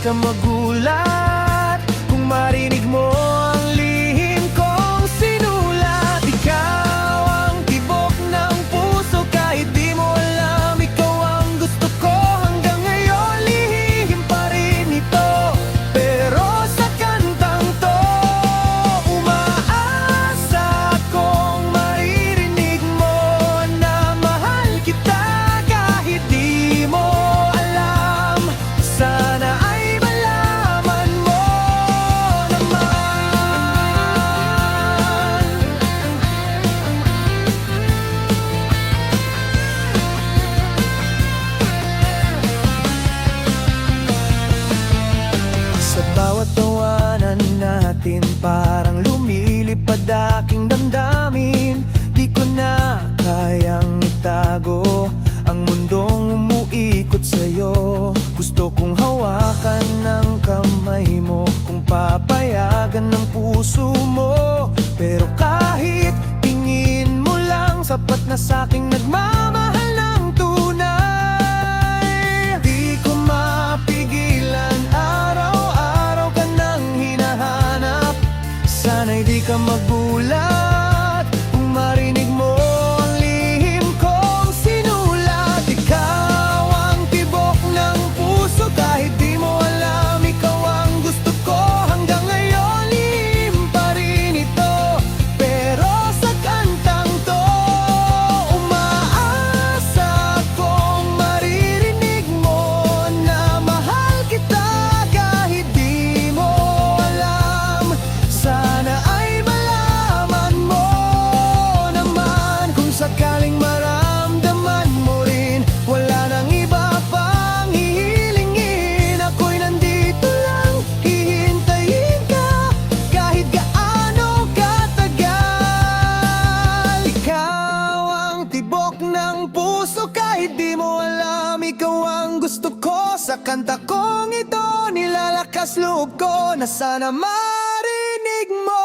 ka magulat kung marinig mo ang lihim kong sinulat. Ikaw ang tibok ng puso, kahit di mo alam, ikaw ang gusto ko. Hanggang ngayon lihim pa rin ito, pero sa kantang to umaasa kong maririnig mo na mahal kita kahit di mo alam. Sana ay malaman mo naman. Sa bawat tawanan natin, parang lumilipad aking damdamin. Di ko na kayang itago ang mundong umuikot sa'yo. Gusto kong hawakan ng kamay mo, kung papayagan ng puso mo. Pero kahit tingin mo lang, sapat na sa'king nagmamahal ng tunay. Di ko mapigilan, araw-araw ka nang hinahanap. Sana'y di ka magulat kung marinig mo ang lihim kong sinulat. Ikaw ang tibok ng puso, kahit di mo alam, ikaw ang gusto ko. Hanggang ngayon lihim pa rin ito, pero sa kantang to umaasa kong maririnig mo na mahal kita kahit di mo alam. Sana ay malaman mo naman, kung sakaling maramdaman mo rin, wala nang iba pang hihilingin. Ako'y nandito lang, hihintayin ka kahit gaano katagal. Ikaw ang tibok ng puso, kahit di mo alam, ikaw ang gusto ko. Sa kanta kong ito, nilalakas loob ko na sana marinig mo.